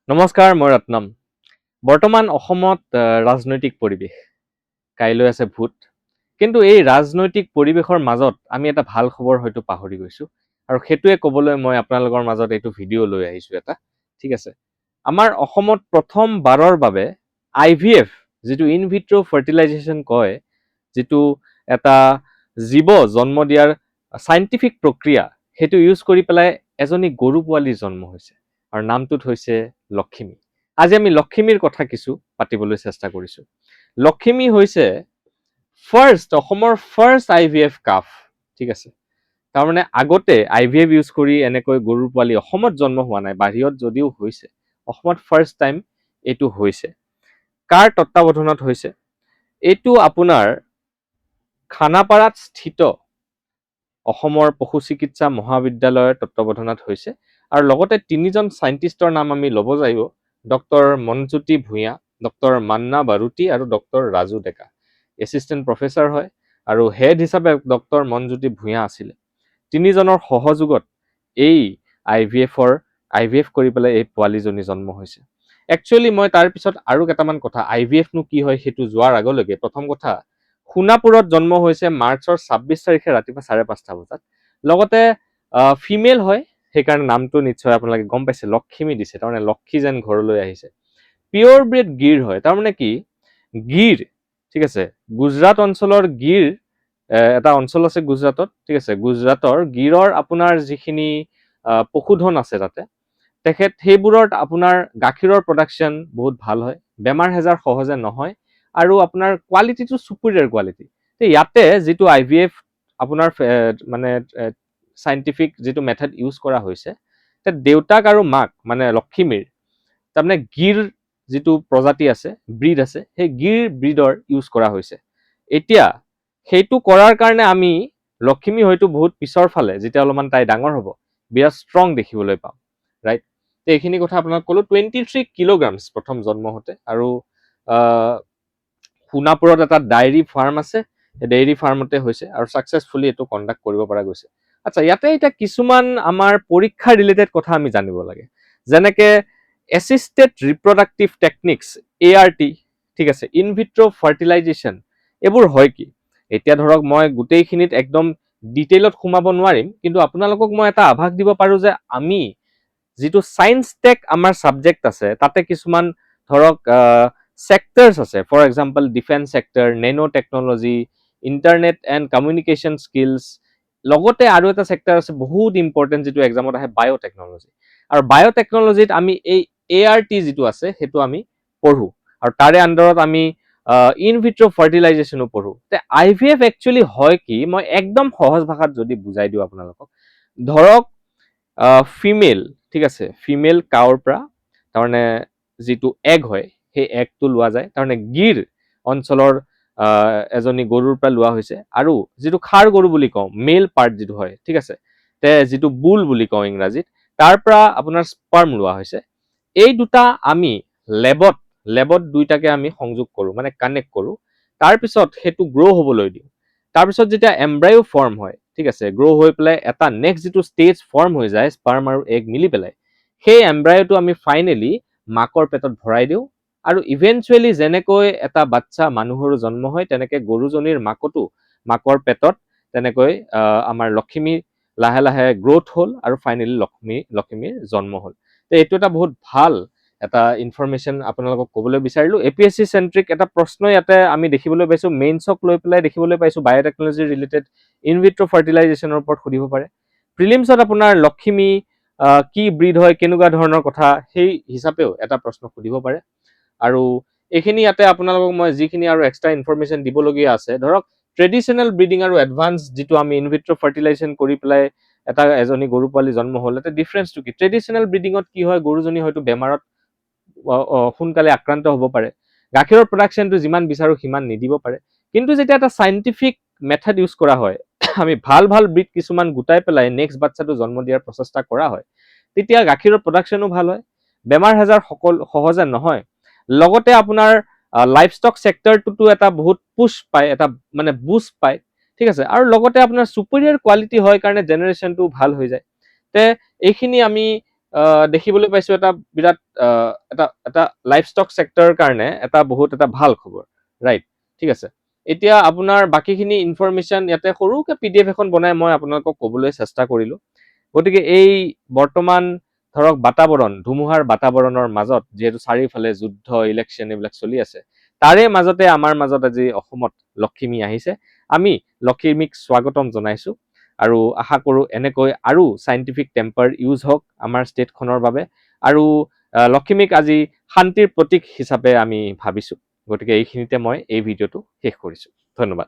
নমস্কাৰ, মই ৰত্নম। বৰ্তমান অসমত ৰাজনৈতিক পৰিৱেশ। কাইলৈ আছে ভোট। কিন্তু এই ৰাজনৈতিক পৰিৱেশৰ মাজত আমি এটা ভাল খবৰ হয়তো পাহৰি গৈছোঁ। আৰু সেইটোৱে ক'বলৈ মই আপোনালোকৰ মাজত এইটো ভিডিঅ' লৈ আহিছোঁ এটা। ঠিক আছে। আমাৰ অসমত প্ৰথমবাৰৰ বাবে IVF, যিটো ইন ভিট্ৰ' ফাৰ্টিলাইজেশ্যন কয়, যিটো এটা জীৱ জন্ম দিয়াৰ চাইণ্টিফিক প্ৰক্ৰিয়া, সেইটো ইউজ কৰি পেলাই এজনী গৰু পোৱালি জন্ম হৈছে। আৰু নামটোত হৈছে লক্ষিমী। আজি আমি লক্ষিমীৰ কথা কিছু পাতিবলৈ চেষ্টা কৰিছোঁ। লক্ষিমী হৈছে অসমৰ ফাৰ্ষ্ট IVF কাফ। ঠিক আছে। তাৰমানে আগতে IVF ইউজ কৰি এনেকৈ গৰুৰ পোৱালি অসমত জন্ম হোৱা নাই, বাহিৰত যদিও হৈছে, অসমত ফাৰ্ষ্ট টাইম এইটো হৈছে। কাৰ তত্ত্বাৱধানত হৈছে? এইটো আপোনাৰ খানাপাৰাত স্থিত অসমৰ পশু চিকিৎসা মহাবিদ্যালয়ৰ তত্ত্বাৱধানত হৈছে। আৰু লগতে তিনিজন চাইণ্টিষ্টৰ নাম আমি ল'ব লাগিব: ডক্টৰ মনজ্যোতি ভূঞা, ডক্টৰ মান্না বাৰুতি আৰু ডক্টৰ ৰাজু ডেকা। এছিষ্টেণ্ট প্ৰফেচাৰ হয় আৰু হেড হিচাপে ডক্টৰ মনজ্যোতি ভূঞা আছিলে। তিনিজনৰ সহযোগত এই IVF কৰি পেলাই এই পোৱালিজনী জন্ম হৈছে। একচুৱেলি মই তাৰপিছত আৰু কেইটামান কথা, IVFনো কি হয় সেইটো যোৱাৰ আগলৈকে প্ৰথম কথা, সোণাপুৰত জন্ম হৈছে মাৰ্চৰ 26 তাৰিখে ৰাতিপুৱা 5:30 বজাত। লগতে ফিমেল হয়, সেইকাৰণে নামটো নিশ্চয় আপোনালোকে গম পাইছে, লক্ষিমী দিছে, তাৰমানে লক্ষী যেন ঘৰলৈ আহিছে। পিয়ৰ ব্ৰিড গিৰ হয়, তাৰমানে কি গিৰ, ঠিক আছে, গুজৰাট অঞ্চলৰ গিৰ, এটা অঞ্চল আছে গুজৰাটত, ঠিক আছে, গুজৰাটৰ গিৰৰ আপোনাৰ যিখিনি পশুধন আছে তাতে, তেখেত সেইবোৰত আপোনাৰ গাখীৰৰ প্ৰডাকশ্যন বহুত ভাল হয়, বেমাৰ হেজাৰ সহজে নহয়, আৰু আপোনাৰ কোৱালিটিটো চুপিৰিয়ৰ কোৱালিটি। ইয়াতে যিটো IVF আপোনাৰ মানে চাইণ্টিফিক যিটো মেথড ইউজ কৰা হৈছে, দেউতাক আৰু মাক মানে লক্ষিমীৰ তাৰমানে গিৰ যিটো প্ৰজাতি আছে, ব্ৰিড আছে, সেই গিৰ ব্ৰিডৰ ইউজ কৰা হৈছে। এতিয়া সেইটো কৰাৰ কাৰণে আমি লক্ষিমী হয়তো বহুত পিছৰ ফালে, যেতিয়া অলপমান তাই ডাঙৰ হ'ব, বিৰাট ষ্ট্ৰং দেখিবলৈ পাম, ৰাইট? এইখিনি কথা আপোনাক ক'লো। 23 কিলোগ্ৰামছ প্ৰথম জন্ম হওঁতে। আৰু সোণাপুৰত এটা ডায়েৰী ফাৰ্ম আছে, সেই ডেইৰী ফাৰ্মতে হৈছে আৰু ছাকচেছফুলি এইটো কণ্ডাক্ট কৰিব পৰা গৈছে। আচ্ছা, ইয়াতে এতিয়া কিছুমান আমাৰ পৰীক্ষা ৰিলেটেড কথা আমি জানিব লাগে, যেনেকে এছিষ্টেড ৰিপ্ৰডাক্টিভ টেকনিক্স, ART, ঠিক আছে, ইন ভিট্ৰ' ফাৰ্টিলাইজেশ্যন, এইবোৰ হয় কি? এতিয়া ধৰক মই গোটেইখিনিত একদম ডিটেইলত সোমাব নোৱাৰিম, কিন্তু আপোনালোকক মই এটা আভাস দিব পাৰোঁ যে আমি যিটো ছায়েন্স টেক আমাৰ ছাবজেক্ট আছে, তাতে কিছুমান ধৰক ছেক্টৰছ আছে। For example defence sector, nano technology, internet and communication skills, লগতে আৰু এটা ছেক্টৰ আছে বহুত ইম্পৰ্টেণ্ট, যিটো এক্সামত আহে, বায়'টেকনলজি। আৰু বায়'টেকনলজিত আমি এই ART যিটো আছে সেইটো আমি পঢ়োঁ, আৰু তাৰে আণ্ডাৰত আমি ইন ভিট্ৰ' ফাৰ্টিলাইজেশ্যনো পঢ়োঁ। IVF একচুৱেলি হয় কি, মই একদম সহজ ভাষাত যদি বুজাই দিওঁ আপোনালোকক, ধৰক ফিমেল, ঠিক আছে, ফিমেল কাউৰ পৰা তাৰমানে যিটো এগ হয়, সেই এগটো লোৱা যায়, তাৰমানে গিৰ অঞ্চলৰ এজনী গৰুৰ পৰা লোৱা হৈছে। আৰু যিটো খাৰ গৰু বুলি কওঁ, মেল পাৰ্ট যিটো হয়, ঠিক আছে, যিটো বুল বুলি কওঁ ইংৰাজীত, তাৰ পৰা আপোনাৰ স্পাৰ্ম লোৱা হৈছে। এই দুটা আমি লেবত দুইটাকে আমি সংযোগ কৰোঁ, মানে কানেক্ট কৰোঁ। তাৰপিছত সেইটো গ্ৰ' হ'বলৈ দিওঁ। তাৰপিছত যেতিয়া এম্ব্ৰায়ো ফৰ্ম হয়, ঠিক আছে, গ্ৰ' হৈ পেলাই এটা নেক্সট যিটো ষ্টেজ ফৰ্ম হৈ যায়, স্পাৰ্ম আৰু এগ মিলি পেলাই, সেই এম্ব্ৰায়টো আমি ফাইনেলি মাকৰ পেটত ভৰাই দিওঁ। আৰু ইভেঞ্চুৱেলি যেনেকৈ এটা বাচ্চা মানুহৰো জন্ম হয়, তেনেকৈ গৰুজনীৰ মাকৰ পেটত তেনেকৈ আমাৰ লক্ষিমী লাহে লাহে গ্ৰ'থ হ'ল, আৰু ফাইনেলি লক্ষিমীৰ জন্ম হ'ল। এইটো এটা বহুত ভাল এটা ইনফৰমেশ্যন আপোনালোকক ক'বলৈ বিচাৰিলোঁ। APSC চেণ্ট্ৰিক এটা প্ৰশ্ন ইয়াতে আমি দেখিবলৈ পাইছোঁ, মেইনছক লৈ পেলাই দেখিবলৈ পাইছোঁ, বায়'টেকনলজি ৰিলেটেড ইন ভিট্ৰ' ফাৰ্টিলাইজেশ্যনৰ ওপৰত সুধিব পাৰে। প্ৰিলিমছত আপোনাৰ লক্ষিমী কি ব্ৰিড হয়, কেনেকুৱা ধৰণৰ কথা, সেই হিচাপেও এটা প্ৰশ্ন সুধিব পাৰে। আৰু এইখিনি ইয়াতে আপোনালোকক মই যিখিনি আৰু এক্সট্ৰা ইনফৰমেশ্যন দিবলগীয়া আছে, ধৰক ট্ৰেডিশ্যনেল ব্ৰিডিং আৰু এডভান্স যিটো আমি ইন ভিট্ৰ' ফাৰ্টিলাইজেশ্যন কৰি পেলাই এজনী গৰু পোৱালি জন্ম হ'ল, এটা ডিফাৰেঞ্চটো কি? ট্ৰেডিশ্যনেল ব্ৰিডিঙত কি হয়, গৰুজনী হয়তো বেমাৰত সোনকালে আক্ৰান্ত হ'ব পাৰে, গাখীৰৰ প্ৰডাকশ্যনটো যিমান বিচাৰোঁ সিমান নিদিব পাৰে। কিন্তু যেতিয়া এটা চাইণ্টিফিক মেথড ইউজ কৰা হয়, আমি ভাল ব্ৰিড কিছুমান গোটাই পেলাই নেক্সট বাচ্চাটো জন্ম দিয়াৰ প্ৰচেষ্টা কৰা হয়, তেতিয়া গাখীৰৰ প্ৰডাকশ্যনো ভাল হয়, বেমাৰ হেজাৰ সহজে নহয়। লগতে আপোনাৰ লাইফ ষ্টক ছেক্টৰটোতো এটা বহুত পুছ পায়, এটা মানে বুষ্ট পায়, ঠিক আছে, আৰু লগতে আপোনাৰ চুপিৰিয়ৰ কোৱালিটি হয় কাৰণে জেনেৰেশ্যনটো ভাল হৈ যায়। এইখিনি আমি দেখিবলৈ পাইছোঁ এটা বিৰাট এটা লাইফ ষ্টক ছেক্টৰৰ কাৰণে বহুত এটা ভাল খবৰ, ৰাইট? ঠিক আছে। এতিয়া আপোনাৰ বাকীখিনি ইনফৰমেশ্যন ইয়াতে সৰুকৈ PDF এখন বনাই মই আপোনালোকক ক'বলৈ চেষ্টা কৰিলোঁ। গতিকে এই বৰ্তমান ধৰক ধুমুহাৰ বাতাবৰণৰ মাজত যিহেতু চাৰিওফালে যুদ্ধ, ইলেকশ্যন এইবিলাক চলি আছে, তাৰে মাজতে আমাৰ মাজত আজি অসমত লক্ষ্মী আহিছে। আমি লক্ষ্মীক স্বাগতম জনাইছোঁ আৰু আশা কৰোঁ এনেকৈ আৰু চাইণ্টিফিক টেম্পাৰ ইউজ হওক আমাৰ ষ্টেটখনৰ বাবে, আৰু লক্ষ্মীক আজি শান্তিৰ প্ৰতীক হিচাপে আমি ভাবিছোঁ। গতিকে এইখিনিতে মই এই ভিডিঅ'টো শেষ কৰিছোঁ। ধন্যবাদ।